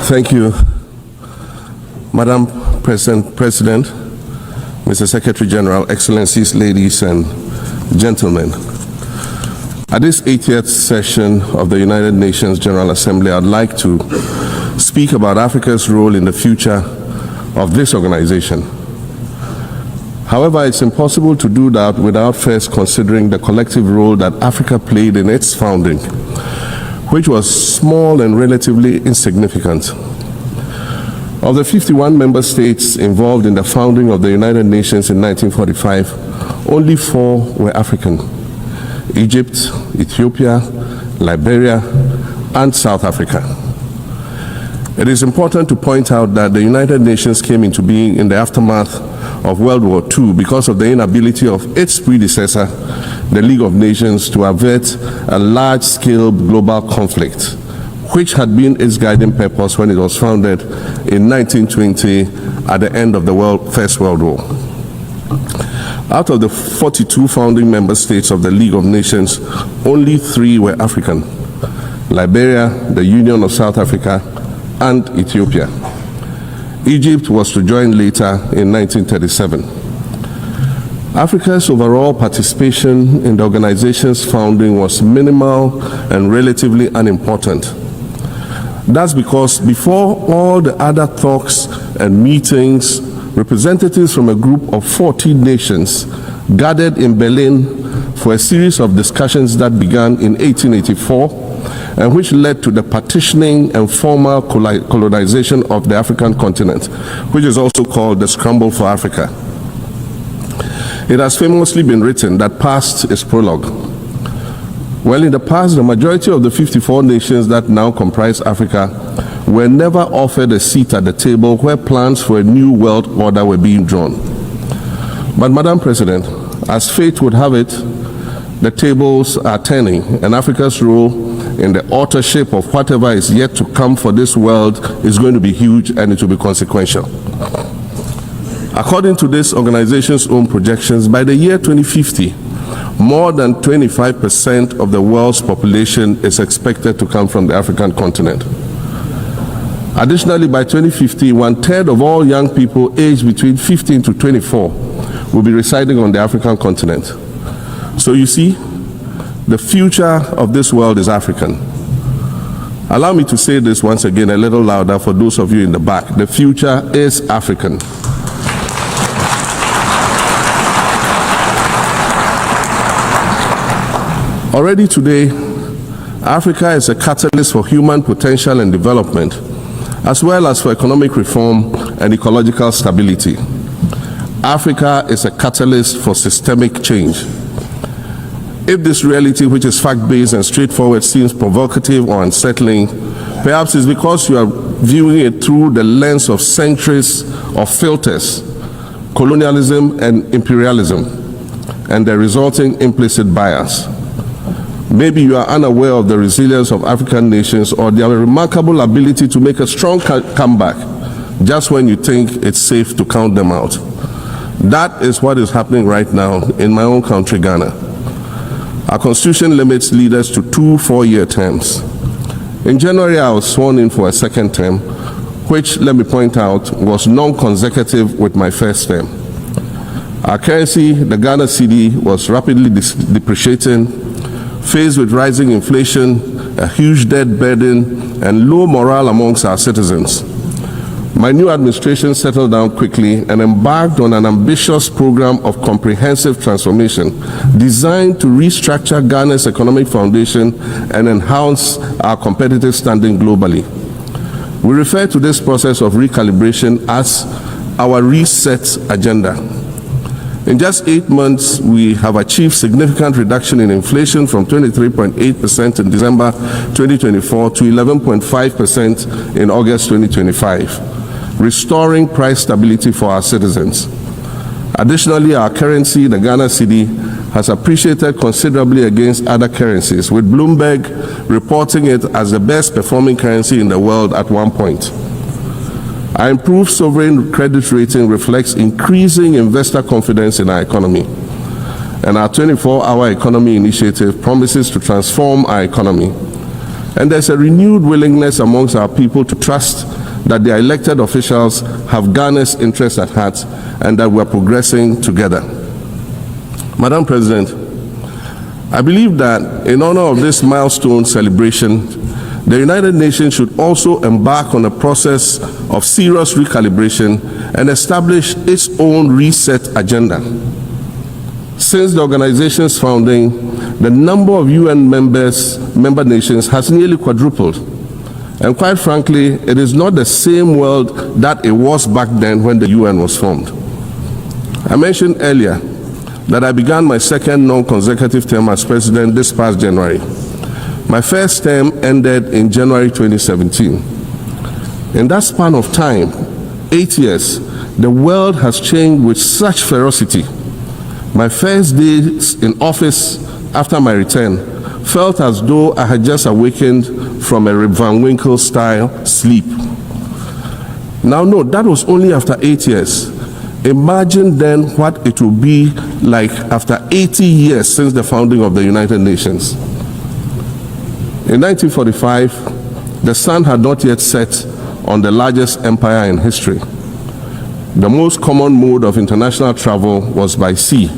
Thank you, Madam President, Mr. Secretary General, Excellencies, ladies and gentlemen. At this 80th session of the United Nations General Assembly, I'd like to speak about Africa's role in the future of this organization. However, it's impossible to do that without first considering the collective role that Africa played in its founding, which was small and relatively insignificant. Of the 51 member states involved in the founding of the United Nations in 1945, only 4 were African: Egypt, Ethiopia, Liberia, and South Africa. It is important to point out that the United Nations came into being in the aftermath of World War II because of the inability of its predecessor, the League of Nations, to avert a large-scale global conflict, which had been its guiding purpose when it was founded in 1920 at the end of the First World War. Out of the 42 founding member states of the League of Nations, only 3 were African: Liberia, the Union of South Africa, and Ethiopia. Egypt was to join later in 1937. Africa's overall participation in the organization's founding was minimal and relatively unimportant. That's because before all the other talks and meetings, representatives from a group of 14 nations gathered in Berlin for a series of discussions that began in 1884 and which led to the partitioning and formal colonization of the African continent, which is also called the Scramble for Africa. It has famously been written that past is prologue. Well, in the past, the majority of the 54 nations that now comprise Africa were never offered a seat at the table where plans for a new world order were being drawn. But, Madam President, as fate would have it, the tables are turning, and Africa's role in the authorship of whatever is yet to come for this world is going to be huge, and it will be consequential. According to this organization's own projections, by the year 2050, more than 25% of the world's population is expected to come from the African continent. Additionally, by 2050, 1/3 of all young people aged between 15 to 24 will be residing on the African continent. So you see, the future of this world is African. Allow me to say this once again a little louder for those of you in the back. The future is African. Already today, Africa is a catalyst for human potential and development, as well as for economic reform and ecological stability. Africa is a catalyst for systemic change. If this reality, which is fact-based and straightforward, seems provocative or unsettling, perhaps it's because you are viewing it through the lens of centuries of filters, colonialism and imperialism, and the resulting implicit bias. Maybe you are unaware of the resilience of African nations or their remarkable ability to make a strong comeback just when you think it's safe to count them out. That is what is happening right now in my own country, Ghana. Our constitution limits leaders to 2 4-year terms. In January, I was sworn in for a second term, which, let me point out, was non-consecutive with my first term. Our currency, the Ghana cedi, was rapidly depreciating, faced with rising inflation, a huge debt burden, and low morale amongst our citizens. My new administration settled down quickly and embarked on an ambitious program of comprehensive transformation designed to restructure Ghana's economic foundation and enhance our competitive standing globally. We refer to this process of recalibration as our reset agenda. In just 8 months, we have achieved significant reduction in inflation from 23.8% in December 2024 to 11.5% in August 2025, restoring price stability for our citizens. Additionally, our currency, the Ghana cedi, has appreciated considerably against other currencies, with Bloomberg reporting it as the best performing currency in the world at one point. Our improved sovereign credit rating reflects increasing investor confidence in our economy, and our 24-hour economy initiative promises to transform our economy. And there's a renewed willingness amongst our people to trust that their elected officials have Ghana's interests at heart and that we're progressing together. Madam President, I believe that in honor of this milestone celebration, the United Nations should also embark on a process of serious recalibration and establish its own reset agenda. Since the organization's founding, the number of UN member nations has nearly quadrupled. And quite frankly, it is not the same world that it was back then when the UN was formed. I mentioned earlier that I began my second non-consecutive term as president this past January. My first term ended in January 2017. In that span of time, 8 years, the world has changed with such ferocity. My first days in office after my return felt as though I had just awakened from a Rip Van Winkle-style sleep. Now, no, that was only after 8 years. Imagine then what it will be like after 80 years since the founding of the United Nations. In 1945, the sun had not yet set on the largest empire in history. The most common mode of international travel was by sea.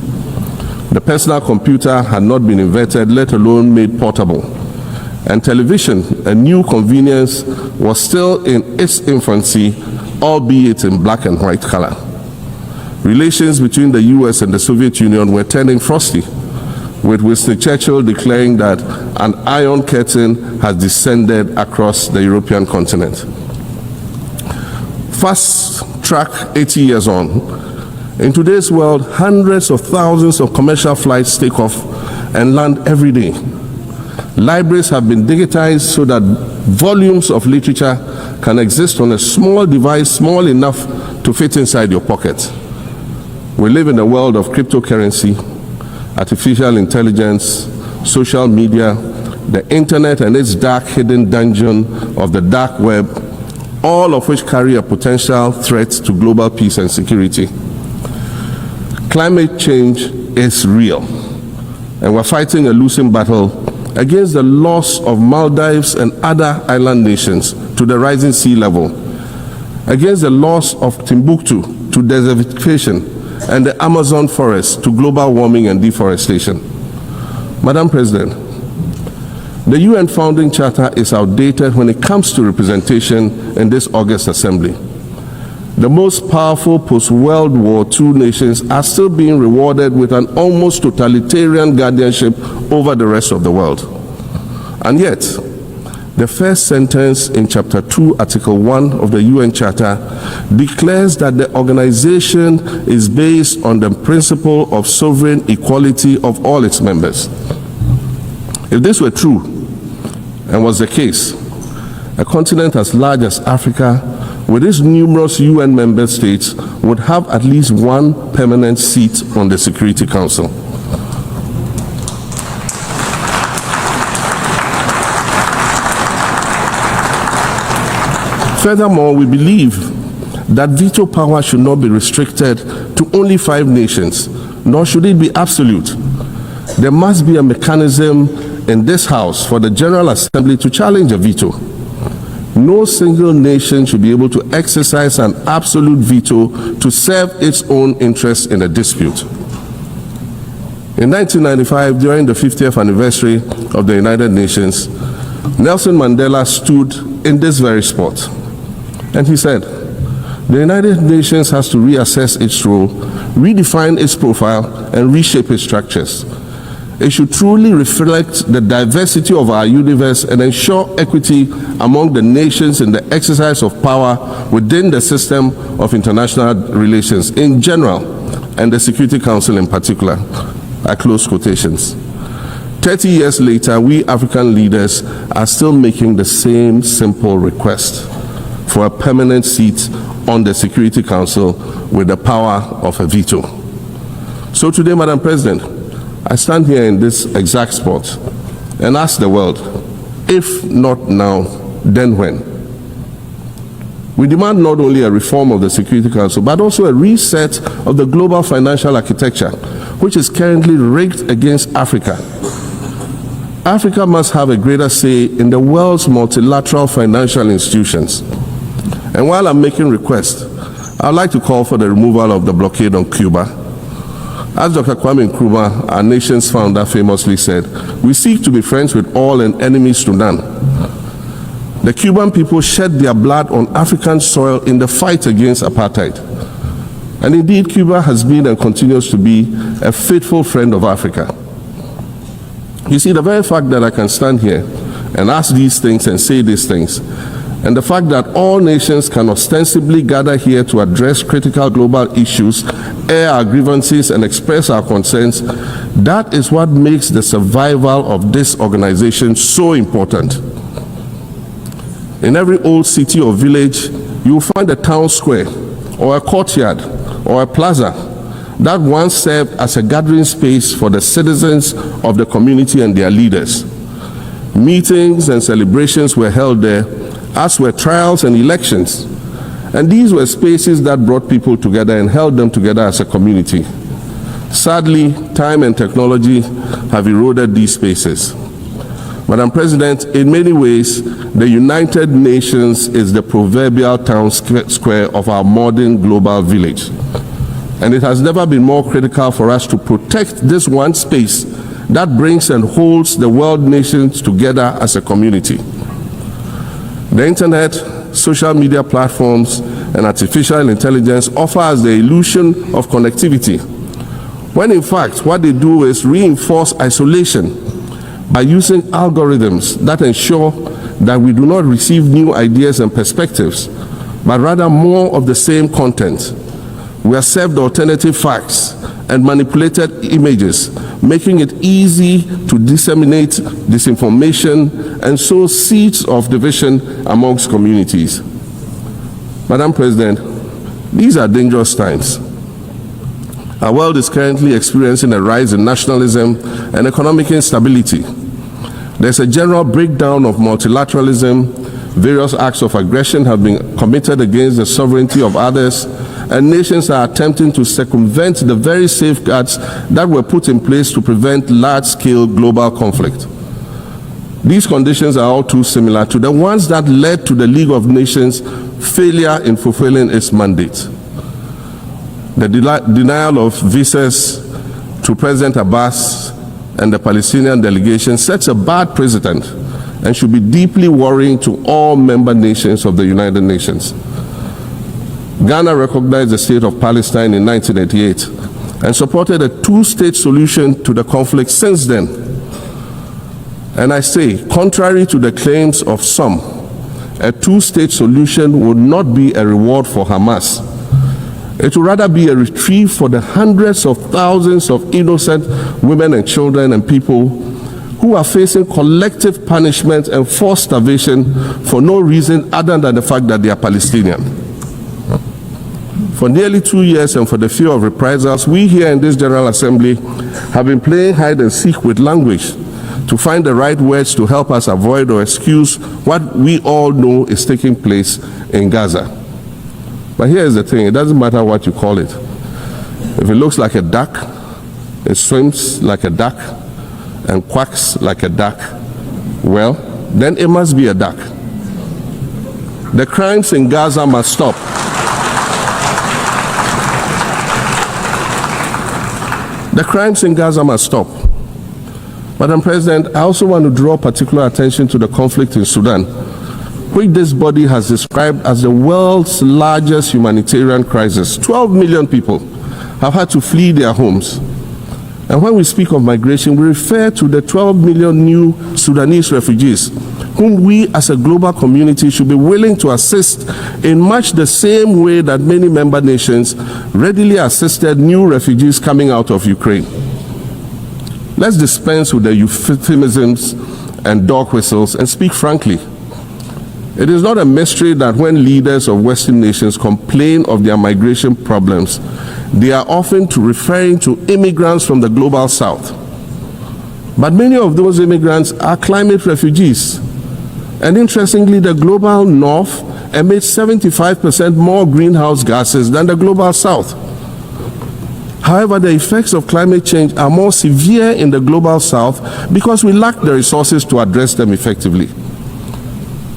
The personal computer had not been invented, let alone made portable. And television, a new convenience, was still in its infancy, albeit in black and white color. Relations between the US and the Soviet Union were turning frosty, with Winston Churchill declaring that an iron curtain has descended across the European continent. Fast track 80 years on, in today's world, hundreds of thousands of commercial flights take off and land every day. Libraries have been digitized so that volumes of literature can exist on a small device, small enough to fit inside your pocket. We live in a world of cryptocurrency, artificial intelligence, social media, the internet and its dark hidden dungeon of the dark web, all of which carry a potential threat to global peace and security. Climate change is real, and we're fighting a losing battle against the loss of Maldives and other island nations to the rising sea level, against the loss of Timbuktu to desertification and the Amazon forest to global warming and deforestation. Madam President, the UN Founding Charter is outdated when it comes to representation in this August Assembly. The most powerful post-World War II nations are still being rewarded with an almost totalitarian guardianship over the rest of the world. And yet, the first sentence in Chapter 2, Article 1 of the UN Charter declares that the organization is based on the principle of sovereign equality of all its members. If this were true, and was the case, a continent as large as Africa, with its numerous UN member states, would have at least one permanent seat on the Security Council. Furthermore, we believe that veto power should not be restricted to only 5 nations, nor should it be absolute. There must be a mechanism in this House for the General Assembly to challenge a veto. No single nation should be able to exercise an absolute veto to serve its own interests in a dispute. In 1995, during the 50th anniversary of the United Nations, Nelson Mandela stood in this very spot, and he said, "The United Nations has to reassess its role, redefine its profile, and reshape its structures. It should truly reflect the diversity of our universe and ensure equity among the nations in the exercise of power within the system of international relations in general and the Security Council in particular." I close quotations. 30 years later, we African leaders are still making the same simple request for a permanent seat on the Security Council with the power of a veto. So today, Madam President, I stand here in this exact spot and ask the world, if not now, then when? We demand not only a reform of the Security Council, but also a reset of the global financial architecture, which is currently rigged against Africa. Africa must have a greater say in the world's multilateral financial institutions. And while I'm making requests, I'd like to call for the removal of the blockade on Cuba. As Dr. Kwame Nkrumah, our nation's founder, famously said, "We seek to be friends with all and enemies to none." The Cuban people shed their blood on African soil in the fight against apartheid. And indeed, Cuba has been and continues to be a faithful friend of Africa. You see, the very fact that I can stand here and ask these things and say these things, and the fact that all nations can ostensibly gather here to address critical global issues, air our grievances, and express our concerns, that is what makes the survival of this organization so important. In every old city or village, you will find a town square, or a courtyard, or a plaza that once served as a gathering space for the citizens of the community and their leaders. Meetings and celebrations were held there, as were trials and elections. And these were spaces that brought people together and held them together as a community. Sadly, time and technology have eroded these spaces. Madam President, in many ways, the United Nations is the proverbial town square of our modern global village. And it has never been more critical for us to protect this one space that brings and holds the world nations together as a community. The internet, social media platforms, and artificial intelligence offer us the illusion of connectivity, when in fact what they do is reinforce isolation by using algorithms that ensure that we do not receive new ideas and perspectives, but rather more of the same content. We are served alternative facts and manipulated images, making it easy to disseminate disinformation and sow seeds of division amongst communities. Madam President, these are dangerous times. Our world is currently experiencing a rise in nationalism and economic instability. There's a general breakdown of multilateralism. Various acts of aggression have been committed against the sovereignty of others, and nations are attempting to circumvent the very safeguards that were put in place to prevent large-scale global conflict. These conditions are all too similar to the ones that led to the League of Nations' failure in fulfilling its mandate. The denial of visas to President Abbas and the Palestinian delegation sets a bad precedent and should be deeply worrying to all member nations of the United Nations. Ghana recognized the state of Palestine in 1988 and supported a two-state solution to the conflict since then. And I say, contrary to the claims of some, a two-state solution would not be a reward for Hamas. It would rather be a reprieve for the hundreds of thousands of innocent women and children and people who are facing collective punishment and forced starvation for no reason other than the fact that they are Palestinian. For nearly 2 years, and for the fear of reprisals, we here in this General Assembly have been playing hide and seek with language to find the right words to help us avoid or excuse what we all know is taking place in Gaza. But here's the thing, it doesn't matter what you call it. If it looks like a duck, it swims like a duck, and quacks like a duck, well, then it must be a duck. The crimes in Gaza must stop. The crimes in Gaza must stop. Madam President, I also want to draw particular attention to the conflict in Sudan, which this body has described as the world's largest humanitarian crisis. 12 million people have had to flee their homes. And when we speak of migration, we refer to the 12 million new Sudanese refugees, whom we as a global community should be willing to assist in much the same way that many member nations readily assisted new refugees coming out of Ukraine. Let's dispense with the euphemisms and dog whistles and speak frankly. It is not a mystery that when leaders of Western nations complain of their migration problems, they are often referring to immigrants from the global south. But many of those immigrants are climate refugees. And interestingly, the global north emits 75% more greenhouse gases than the global south. However, the effects of climate change are more severe in the global south because we lack the resources to address them effectively.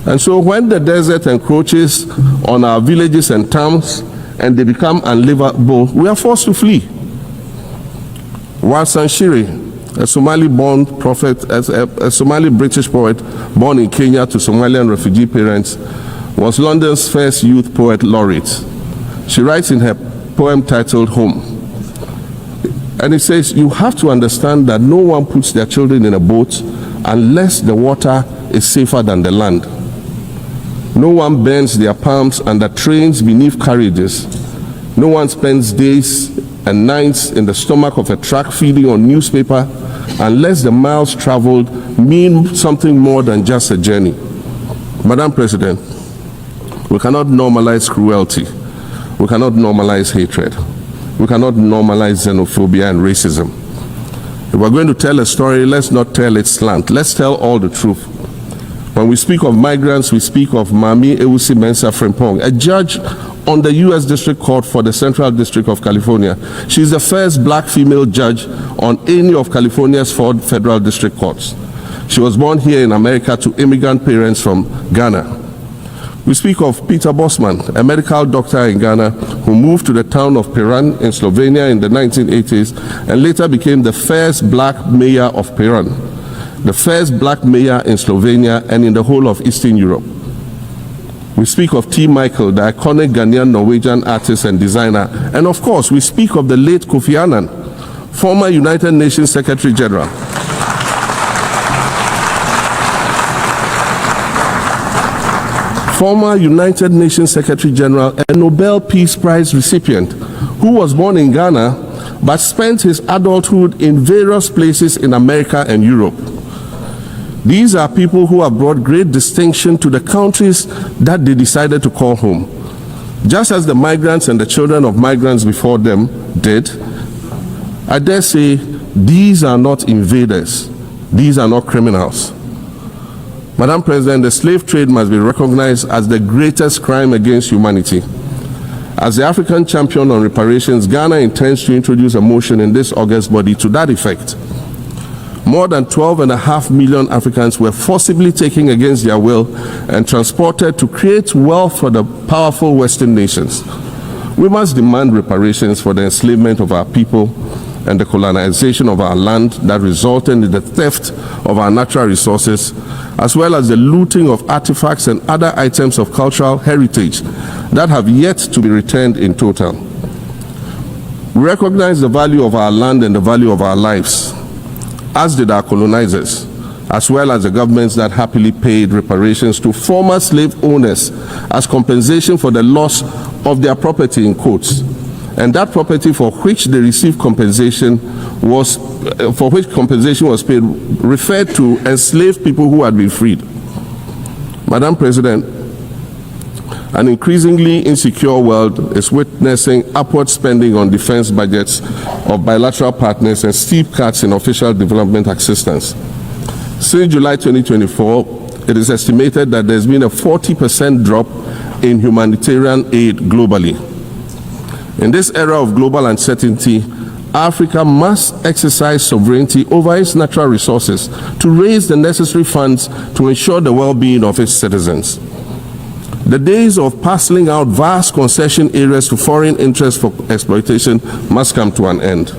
And so when the desert encroaches on our villages and towns and they become unlivable, we are forced to flee. Warsan Shire, a Somali-born prophet, a Somali-British poet born in Kenya to Somalian refugee parents, was London's first youth poet laureate. She writes in her poem titled Home. And it says, you have to understand that no one puts their children in a boat unless the water is safer than the land. No one bends their palms under trains beneath carriages. No one spends days and nights in the stomach of a truck feeding on newspaper unless the miles traveled mean something more than just a journey. Madam President, we cannot normalize cruelty. We cannot normalize hatred. We cannot normalize xenophobia and racism. If we're going to tell a story, let's not tell its slant. Let's tell all the truth. When we speak of migrants, we speak of Mami Ewusi Mensah Frimpong, a judge on the U.S. District Court for the Central District of California. She's the first black female judge on any of California's 4 federal district courts. She was born here in America to immigrant parents from Ghana. We speak of Peter Bosman, a medical doctor in Ghana who moved to the town of Piran in Slovenia in the 1980s and later became the first black mayor of Piran, the first black mayor in Slovenia and in the whole of Eastern Europe. We speak of T. Michael, the iconic Ghanaian Norwegian artist and designer. And of course, we speak of the late Kofi Annan, former United Nations Secretary General. Former United Nations Secretary General and Nobel Peace Prize recipient, who was born in Ghana but spent his adulthood in various places in America and Europe. These are people who have brought great distinction to the countries that they decided to call home. Just as the migrants and the children of migrants before them did, I dare say these are not invaders. These are not criminals. Madam President, the slave trade must be recognized as the greatest crime against humanity. As the African champion on reparations, Ghana intends to introduce a motion in this August body to that effect. More than 12.5 million Africans were forcibly taken against their will and transported to create wealth for the powerful Western nations. We must demand reparations for the enslavement of our people and the colonization of our land that resulted in the theft of our natural resources, as well as the looting of artifacts and other items of cultural heritage that have yet to be returned in total. We recognize the value of our land and the value of our lives, as did our colonizers, as well as the governments that happily paid reparations to former slave owners as compensation for the loss of their property, in quotes. And that property for which they received compensation was paid, referred to enslaved people who had been freed. Madam President, an increasingly insecure world is witnessing upward spending on defense budgets of bilateral partners and steep cuts in official development assistance. Since July 2024, it is estimated that there's been a 40% drop in humanitarian aid globally. In this era of global uncertainty, Africa must exercise sovereignty over its natural resources to raise the necessary funds to ensure the well-being of its citizens. The days of parceling out vast concession areas to foreign interests for exploitation must come to an end.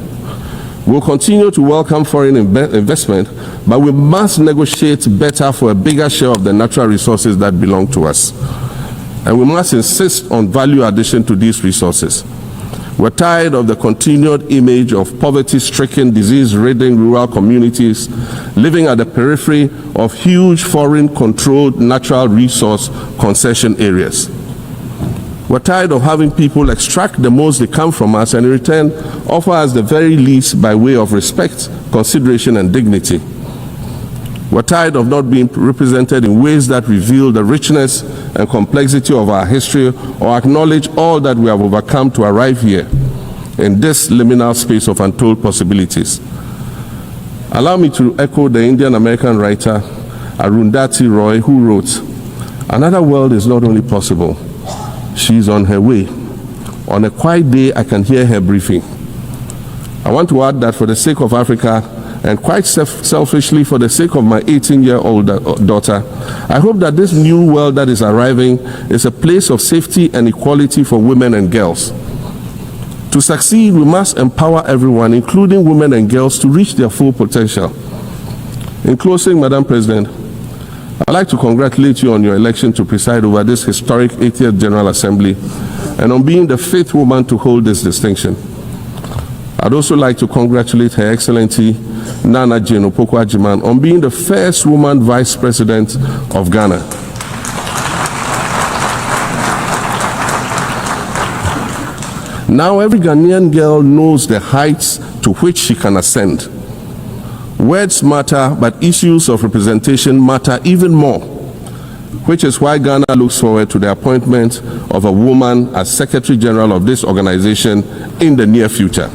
We'll continue to welcome foreign investment, but we must negotiate better for a bigger share of the natural resources that belong to us. And we must insist on value addition to these resources. We're tired of the continued image of poverty-stricken, disease-ridden rural communities living at the periphery of huge foreign-controlled natural resource concession areas. We're tired of having people extract the most they can from us and in return offer us the very least by way of respect, consideration, and dignity. We're tired of not being represented in ways that reveal the richness and complexity of our history or acknowledge all that we have overcome to arrive here in this liminal space of untold possibilities. Allow me to echo the Indian-American writer Arundhati Roy, who wrote, "Another world is not only possible, she's on her way. On a quiet day, I can hear her breathing. I want to add that for the sake of Africa, and quite selfishly for the sake of my 18-year-old daughter, I hope that this new world that is arriving is a place of safety and equality for women and girls. To succeed, we must empower everyone, including women and girls, to reach their full potential. In closing, Madam President, I'd like to congratulate you on your election to preside over this historic 80th General Assembly and on being the 5th woman to hold this distinction. I'd also like to congratulate Her Excellency Nana Jane Opoku-Agyeman on being the first woman Vice President of Ghana. Now every Ghanaian girl knows the heights to which she can ascend. Words matter, but issues of representation matter even more, which is why Ghana looks forward to the appointment of a woman as Secretary General of this organization in the near future.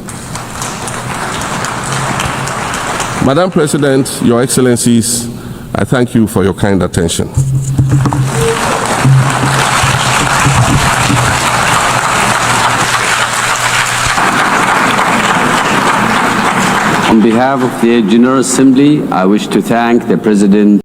Madam President, Your Excellencies, I thank you for your kind attention. On behalf of the General Assembly, I wish to thank the President